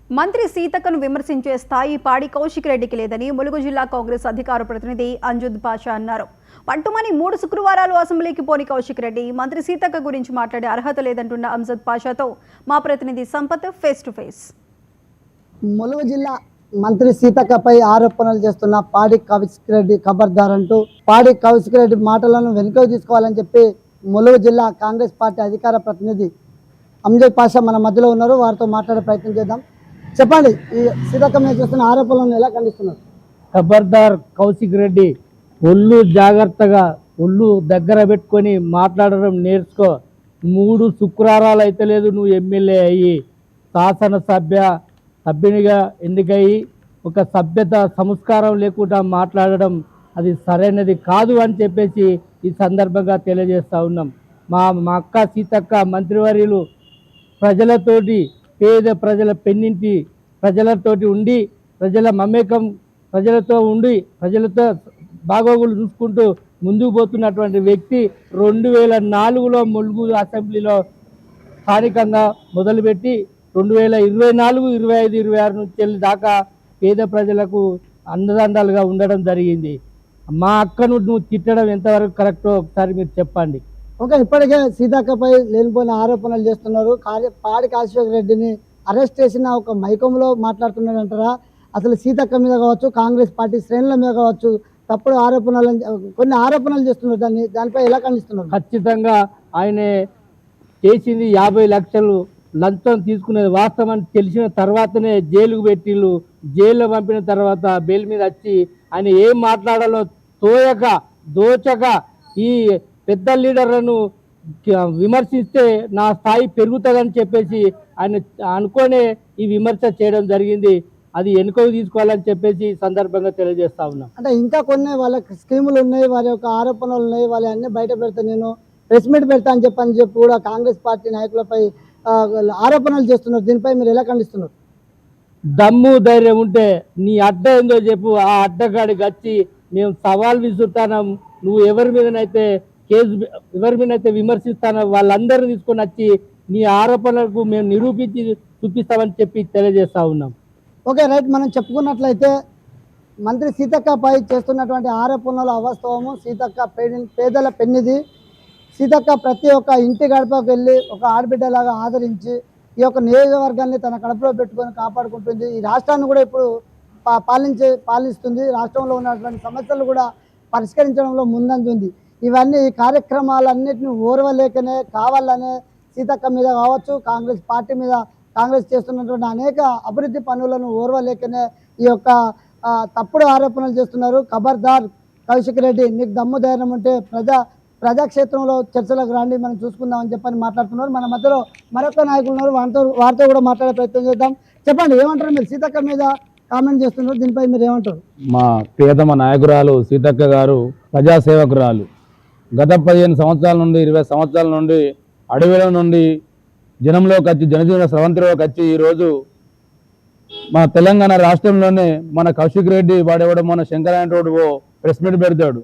మంత్రి సీతక్కను విమర్శించే స్థాయి పాడి కౌశిక్ రెడ్డికి లేదని ములుగు జిల్లా కాంగ్రెస్ అధికార ప్రతినిధి అంజుద్ పాషా అన్నారు. పట్టుమని 3 శుక్రవారాలు అసెంబ్లీకి పోని కౌశిక్ రెడ్డి మంత్రి సీతక్క గురించి మాట్లాడే అర్హత లేదంటున్న అంజద్ పాషాతో మా ప్రతినిధి Sampath face to face. Mulugu జిల్లా మంత్రి సీతక్కపై ఆరోపణలు చేస్తున్న పాడి కౌశిక్ రెడ్డి ఖబర్దార్ అంటూ పాడి కౌశిక్ రెడ్డి మాటలను వెనుకకు తీసుకోవాలని చెప్పి ములుగు జిల్లా కాంగ్రెస్ పార్టీ అధికార ప్రతినిధి అంజద్ పాషా మన మధ్యలో ఉన్నారు. వారితో మాట్లాడే ప్రయత్నం చేద్దాం. చెప్పండి, ఈ సీతక్క మీద చేస్తున్న ఆరోపణలను ఎలా ఖండిస్తున్నారు? ఖబర్దార్ కౌశిక్ రెడ్డి, ఒళ్ళు జాగ్రత్తగా ఒళ్ళు దగ్గర పెట్టుకొని మాట్లాడడం నేర్చుకో. 3 శుక్రవారాలు అయితే లేదు నువ్వు ఎమ్మెల్యే అయ్యి సభ్యునిగా ఎన్నికయ్యి ఒక సభ్యత సంస్కారం లేకుండా మాట్లాడడం అది సరైనది కాదు అని చెప్పేసి ఈ సందర్భంగా తెలియజేస్తూ ఉన్నాం. మా అక్క సీతక్క మంత్రివర్యులు ప్రజలతోటి, పేద ప్రజల పెన్నింటి ప్రజలతోటి ఉండి, ప్రజల మమేకం ప్రజలతో ఉండి, ప్రజలతో బాగోగులు చూసుకుంటూ ముందుకు పోతున్నటువంటి వ్యక్తి 2004లో ములుగు అసెంబ్లీలో స్థానికంగా మొదలుపెట్టి 2024, 25, 26 నుంచి దాకా పేద ప్రజలకు అండదండాలుగా ఉండడం జరిగింది. మా అక్కను నువ్వు తిట్టడం ఎంతవరకు కరెక్టో ఒకసారి మీరు చెప్పండి. ఓకే, ఇప్పటికే సీతక్కపై లేనిపోయిన ఆరోపణలు చేస్తున్నారు. పాడి కౌశిక్ రెడ్డిని అరెస్ట్ చేసిన ఒక మైకంలో మాట్లాడుతున్నాడు అంటారా? అసలు సీతక్క మీద కావచ్చు, కాంగ్రెస్ పార్టీ శ్రేణుల మీద కావచ్చు తప్పుడు ఆరోపణలు, కొన్ని ఆరోపణలు చేస్తున్నారు. దానిపై ఎలా ఖండిస్తున్నారు? ఖచ్చితంగా ఆయన చేసింది 50 లక్షలు లంచం తీసుకునేది వాస్తవం అని తెలిసిన తర్వాతనే జైలుకు పెట్టిళ్ళు. జైల్లో పంపిన తర్వాత బెయిల్ మీద వచ్చి ఆయన ఏం మాట్లాడాలో దోచక ఈ పెద్ద లీడర్లను విమర్శిస్తే నా స్థాయి పెరుగుతుందని చెప్పేసి ఆయన అనుకోనే ఈ విమర్శ చేయడం జరిగింది. అది వెనుకకు తీసుకోవాలని చెప్పేసి సందర్భంగా తెలియజేస్తా ఉన్నాం. అంటే ఇంకా కొన్ని వాళ్ళ స్కీములు ఉన్నాయి, వారి యొక్క ఆరోపణలు ఉన్నాయి, వాళ్ళ అన్ని బయట పెడతా, నేను ప్రెస్ మీట్ పెడతా అని చెప్పి కూడా కాంగ్రెస్ పార్టీ నాయకులపై ఆరోపణలు చేస్తున్నారు. దీనిపై మీరు ఎలా ఖండిస్తున్నారు? దమ్ము ధైర్యం ఉంటే నీ అడ్డ ఏందో చెప్పు. ఆ అడ్డగాడికి వచ్చి మేము సవాల్ విసురుతాం, నువ్వు ఎవరి మీదనైతే విమర్శిస్తానో వాళ్ళందరినీ తీసుకొని వచ్చి నీ ఆరోపణలకు మేము నిరూపించి చూపిస్తామని చెప్పి తెలియజేస్తా ఉన్నాం. Okay, right. మనం చెప్పుకున్నట్లయితే మంత్రి సీతక్కపై చేస్తున్నటువంటి ఆరోపణలు అవాస్తవము. సీతక్క పేదల పెన్నిది. సీతక్క ప్రతి ఒక్క ఇంటి గడపకు వెళ్ళి ఒక ఆడబిడ్డలాగా ఆదరించి ఈ యొక్క నియోజకవర్గాన్ని తన కడపలో పెట్టుకొని కాపాడుకుంటుంది. ఈ రాష్ట్రాన్ని కూడా ఇప్పుడు పాలిస్తుంది. రాష్ట్రంలో ఉన్నటువంటి సమస్యలు కూడా పరిష్కరించడంలో ముందంజుంది. ఇవన్నీ ఈ కార్యక్రమాలన్నింటినీ ఓర్వలేకనే కావాలనే సీతక్క మీద కావచ్చు, కాంగ్రెస్ పార్టీ మీద, కాంగ్రెస్ చేస్తున్నటువంటి అనేక అభివృద్ధి పనులను ఓర్వలేకనే ఈ యొక్క తప్పుడు ఆరోపణలు చేస్తున్నారు. ఖబర్దార్ కౌశిక్ రెడ్డి, నీకు దమ్ము ధైర్యం ఉంటే ప్రజాక్షేత్రంలో చర్చలకు రాండి, మనం చూసుకుందామని చెప్పని మాట్లాడుతున్నారు. మన మధ్యలో మరొక నాయకులు ఉన్నారు, వారితో కూడా మాట్లాడే ప్రయత్నం చేద్దాం. చెప్పండి, ఏమంటారు మీరు? సీతక్క మీద కామెంట్ చేస్తున్నారు, దీనిపై మీరు ఏమంటారు? మా ప్రియతమ నాయకురాలు సీతక్క గారు ప్రజాసేవకురాలు. గత 15 సంవత్సరాల నుండి 20 సంవత్సరాల నుండి అడవిల నుండి జనంలోకి వచ్చి, జనజీవన స్రవంతిలోకి వచ్చి ఈరోజు మన తెలంగాణ రాష్ట్రంలోనే మన కౌశిక్ రెడ్డి వాడేవాడు మన శంకరాయణ రోడ్డు ప్రెస్ మీట్ పెడతాడు.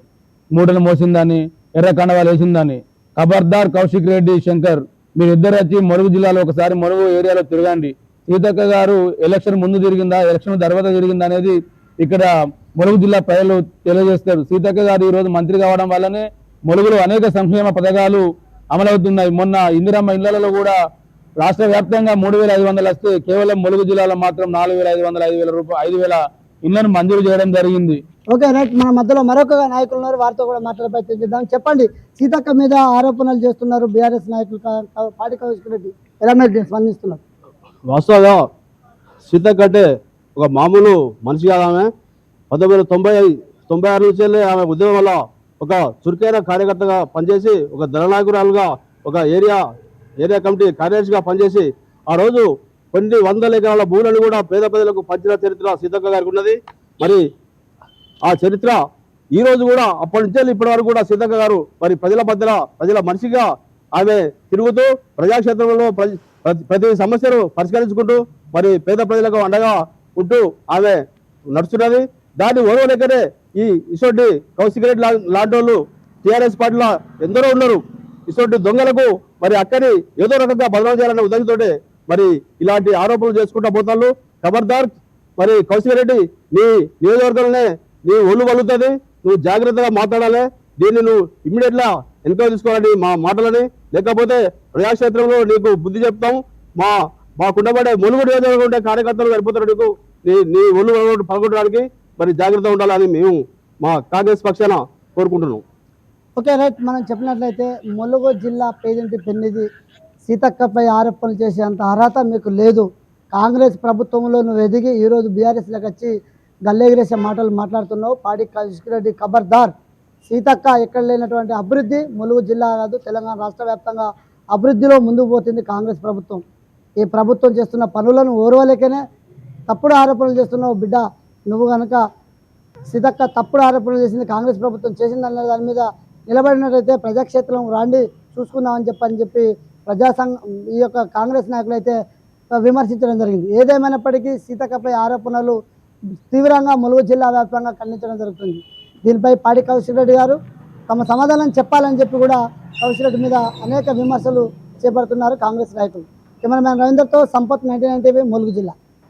మూటలు మోసిందని, ఎర్ర కండవాలు వేసిందని. ఖబర్దార్ కౌశిక్ రెడ్డి, శంకర్, మీరిద్దరు వచ్చి ములుగు జిల్లాలో ఒకసారి ములుగు ఏరియాలో తిరగండి. సీతక్క గారు ఎలక్షన్ ముందు తిరిగిందా, ఎలక్షన్ తర్వాత తిరిగిందా అనేది ఇక్కడ ములుగు జిల్లా ప్రజలు తెలియజేస్తారు. సీతక్క గారు ఈరోజు మంత్రి కావడం వల్లనే ములుగులో అనేక సంక్షేమ పథకాలు అమలవుతున్నాయి. మొన్న ఇందిరమ్మ ఇళ్లలో కూడా రాష్ట్ర వ్యాప్తంగా 3,500 వస్తే కేవలం ములుగు జిల్లాలో మాత్రం 4,500, 5,000 ఇళ్లను మంజూరు చేయడం జరిగింది. Okay, right. మన మధ్యలో మరొక నాయకులు ఉన్నారు, వారితో కూడా మాట్లాడే ప్రయత్నం చేద్దాం. చెప్పండి, సీతక్క మీద ఆరోపణలు చేస్తున్నారు బీఆర్ఎస్ నాయకులు, పాడి కౌశిక్ రెడ్డి, ఎలా మీరు స్పందిస్తున్నారు? వాస్తవంగా సీతక్క అంటే ఒక మామూలు మనిషి కాదు. ఆమె 1996 నుంచి ఆమె ఉద్యమం వల్ల ఒక చురుకైన కార్యకర్తగా పనిచేసి, ఒక దళనాయకురాలుగా, ఒక ఏరియా కమిటీ కార్యదర్శిగా పనిచేసి ఆ రోజు కొన్ని 100 ఎకరాల భూములను కూడా పేద ప్రజలకు పంచిన చరిత్ర సీతక్క గారికి ఉన్నది. మరి ఆ చరిత్ర ఈ రోజు కూడా అప్పటి నుంచి ఇప్పటి వరకు కూడా సీతక్క గారు మరి ప్రజల మనిషిగా ఆమె తిరుగుతూ ప్రజాక్షేత్రంలో ప్రతి సమస్యను పరిష్కరించుకుంటూ మరి పేద ప్రజలకు అండగా ఉంటూ ఆమె నడుస్తున్నది. దాన్ని ఓర్వలేకనే ఈ ఇసోటి కౌశిక్ రెడ్డి లాంటి వాళ్ళు టీఆర్ఎస్ పార్టీలో ఎందరో ఉన్నారు. ఇసోటి దొంగలకు మరి అక్కడి ఏదో రకంగా బదనాలు చేయాలనే ఉద్దేశంతో మరి ఇలాంటి ఆరోపణలు చేసుకుంటా పోతాళ్ళు. ఖబర్దార్ మరి కౌశిక్ రెడ్డి, నీ నియోజకవర్గంలోనే నీ ఒళ్ళు వలుగుతుంది, నువ్వు జాగ్రత్తగా మాట్లాడాలి. దీన్ని నువ్వు ఇమ్మీడియట్ గా ఎంక్వైరీ తీసుకోవాలని మా మాటలని, లేకపోతే ప్రజాక్షేత్రంలో నీకు బుద్ధి చెప్తాం. మా కుండబడే ములుగు నియోజకవర్గం ఉండే కార్యకర్తలు సరిపోతారు నీకు, నీ ఒళ్ళు పలగొట్టడానికి మరి జాగ్రత్త ఉండాలని మేము మా కాంగ్రెస్ పక్షాన కోరుకుంటున్నాం. Okay right. మనం చెప్పినట్లయితే ములుగు జిల్లా పేదింటి పెన్నిది సీతక్కపై ఆరోపణలు చేసేంత అర్హత మీకు లేదు. కాంగ్రెస్ ప్రభుత్వంలో నువ్వు ఎదిగి ఈరోజు బీఆర్ఎస్లోకి వచ్చి గల్లెగిరేసే మాటలు మాట్లాడుతున్నావు. పాడి కౌశిక్ రెడ్డి ఖబర్దార్. సీతక్క ఎక్కడ లేనటువంటి అభివృద్ధి ములుగు జిల్లా కాదు, తెలంగాణ రాష్ట్ర వ్యాప్తంగా అభివృద్ధిలో ముందుకు పోతుంది కాంగ్రెస్ ప్రభుత్వం. ఈ ప్రభుత్వం చేస్తున్న పనులను ఓర్వలేకనే తప్పుడు ఆరోపణలు చేస్తున్నావు బిడ్డ. నువ్వు కనుక సీతక్క తప్పుడు ఆరోపణలు చేసింది కాంగ్రెస్ ప్రభుత్వం చేసిందన్న దాని మీద నిలబడినట్లయితే ప్రజాక్షేత్రం రాండి చూసుకుందామని చెప్పి ఈ యొక్క కాంగ్రెస్ నాయకులు అయితే విమర్శించడం జరిగింది. ఏదేమైనప్పటికీ సీతక్కపై ఆరోపణలు తీవ్రంగా ములుగు జిల్లా వ్యాప్తంగా ఖండించడం జరుగుతుంది. దీనిపై పాడి కౌశిక్ రెడ్డి గారు తమ సమాధానం చెప్పాలని చెప్పి కూడా కౌశిక్ రెడ్డి మీద అనేక విమర్శలు చేపడుతున్నారు కాంగ్రెస్ నాయకులు. కెమెరామ్యాన్ రవీందర్తో సంపత్ 99 టీవీ ములుగు జిల్లా.